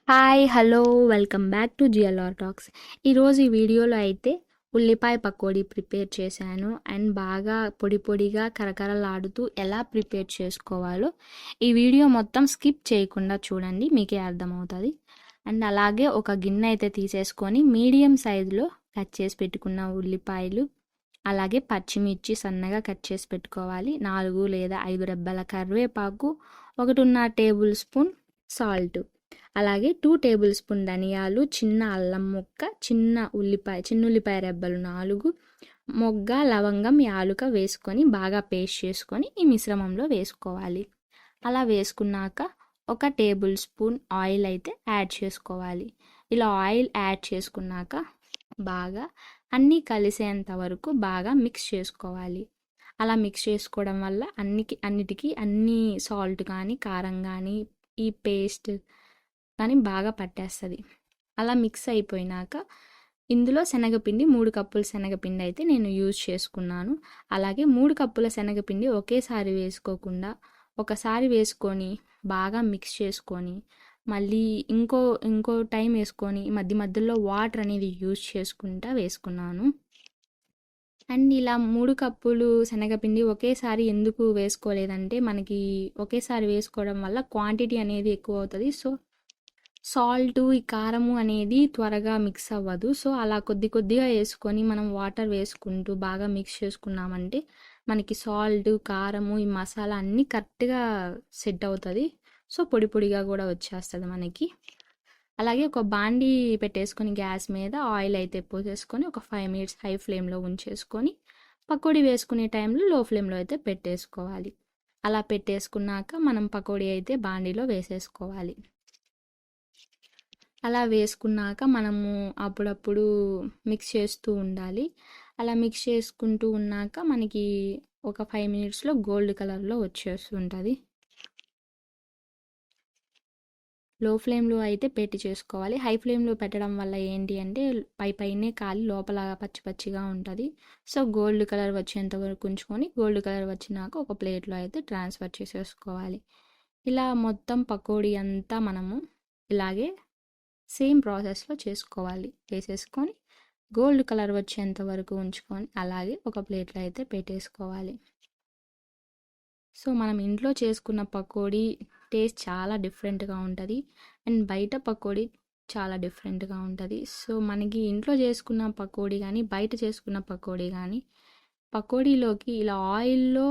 Hi hello welcome back to GLR talks. ఈరోజు ఈ వీడియోలో అయితే ఉల్లిపాయ పకోడీ ప్రిపేర్ చేశాను అండ్ బాగా పొడి పొడిగా కరకరలాడుతూ ఎలా ప్రిపేర్ చేసుకోవాలో ఈ వీడియో మొత్తం స్కిప్ చేయకుండా చూడండి, మీకే అర్థమవుతుంది. అండ్ అలాగే ఒక గిన్నె అయితే తీసేసుకొని మీడియం సైజులో కట్ చేసి పెట్టుకున్న ఉల్లిపాయలు, అలాగే పచ్చిమిర్చి సన్నగా కట్ చేసి పెట్టుకోవాలి. 4 లేదా 5 రెబ్బల కరివేపాకు, 1.5 టేబుల్ స్పూన్ సాల్ట్, అలాగే 2 టేబుల్ స్పూన్ ధనియాలు, చిన్న అల్లం ముక్క, చిన్న ఉల్లిపాయ రెబ్బలు 4, మొగ్గ, లవంగం, యాలుక వేసుకొని బాగా పేస్ట్ చేసుకొని ఈ మిశ్రమంలో వేసుకోవాలి. అలా వేసుకున్నాక 1 టేబుల్ స్పూన్ ఆయిల్ అయితే యాడ్ చేసుకోవాలి. ఇలా ఆయిల్ యాడ్ చేసుకున్నాక బాగా అన్నీ కలిసేంత వరకు బాగా మిక్స్ చేసుకోవాలి. అలా మిక్స్ చేసుకోవడం వల్ల అన్నిటికీ అన్ని సాల్ట్ కానీ కారం కానీ ఈ పేస్ట్ కానీ బాగా పట్టేస్తుంది. అలా మిక్స్ అయిపోయినాక ఇందులో శనగపిండి 3 కప్పుల శనగపిండి అయితే నేను యూజ్ చేసుకున్నాను. అలాగే 3 కప్పుల శనగపిండి ఒకేసారి వేసుకోకుండా ఒకసారి వేసుకొని బాగా మిక్స్ చేసుకొని మళ్ళీ ఇంకో టైం వేసుకొని మధ్యలో వాటర్ అనేది యూజ్ చేసుకుంటా వేసుకున్నాను. అండ్ ఇలా 3 కప్పులు శనగపిండి ఒకేసారి ఎందుకు వేసుకోలేదంటే మనకి ఒకేసారి వేసుకోవడం వల్ల క్వాంటిటీ అనేది ఎక్కువ అవుతుంది. సో సాల్టు ఈ కారము అనేది త్వరగా మిక్స్ అవ్వదు. సో అలా కొద్దిగా వేసుకొని మనం వాటర్ వేసుకుంటూ బాగా మిక్స్ చేసుకున్నామంటే మనకి సాల్ట్, కారము, ఈ మసాలా అన్నీ కరెక్ట్గా సెట్ అవుతుంది. సో పొడిగా కూడా వచ్చేస్తుంది మనకి. అలాగే ఒక బాండీ పెట్టేసుకొని గ్యాస్ మీద ఆయిల్ అయితే పోసేసుకొని ఒక 5 మినిట్స్ హై ఫ్లేమ్లో ఉంచేసుకొని పకోడీ వేసుకునే టైంలో లో ఫ్లేమ్లో అయితే పెట్టేసుకోవాలి. అలా పెట్టేసుకున్నాక మనం పకోడీ అయితే బాండీలో వేసేసుకోవాలి. అలా వేసుకున్నాక మనము అప్పుడప్పుడు మిక్స్ చేస్తూ ఉండాలి. అలా మిక్స్ చేసుకుంటూ ఉన్నాక మనకి ఒక 5 మినిట్స్లో గోల్డ్ కలర్లో వచ్చేస్తుంటుంది. లో ఫ్లేమ్లో అయితే పెట్టి చేసుకోవాలి. హై ఫ్లేమ్లో పెట్టడం వల్ల ఏంటి అంటే పైనే కాలి లోపల పచ్చిగా ఉంటుంది. సో గోల్డ్ కలర్ వచ్చేంత వరకు ఉంచుకొని గోల్డ్ కలర్ వచ్చినాక ఒక ప్లేట్లో అయితే ట్రాన్స్ఫర్ చేసేసుకోవాలి. ఇలా మొత్తం పకోడీ అంతా మనము ఇలాగే సేమ్ ప్రాసెస్లో చేసుకోవాలి. వేసేసుకొని గోల్డ్ కలర్ వచ్చేంత వరకు ఉంచుకొని అలాగే ఒక ప్లేట్లో అయితే పెట్టేసుకోవాలి. సో మనం ఇంట్లో చేసుకున్న పకోడీ టేస్ట్ చాలా డిఫరెంట్గా ఉంటుంది అండ్ బయట పకోడీ చాలా డిఫరెంట్గా ఉంటుంది. సో మనకి ఇంట్లో చేసుకున్న పకోడీ కానీ బయట చేసుకున్న పకోడీ కానీ పకోడీలోకి ఇలా ఆయిల్లో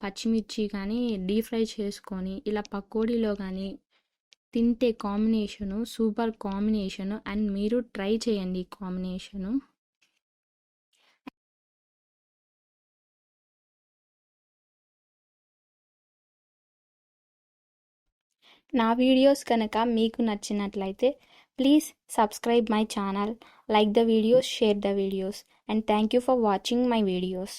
పచ్చిమిర్చి కానీ డీప్ ఫ్రై చేసుకొని ఇలా పకోడీలో కానీ తింటే కాంబినేషను సూపర్ కాంబినేషను అండ్ మీరు ట్రై చేయండి ఈ కాంబినేషను. నా వీడియోస్ కనుక మీకు నచ్చినట్లయితే please subscribe my channel, like the videos, share the videos, and thank you for watching my videos.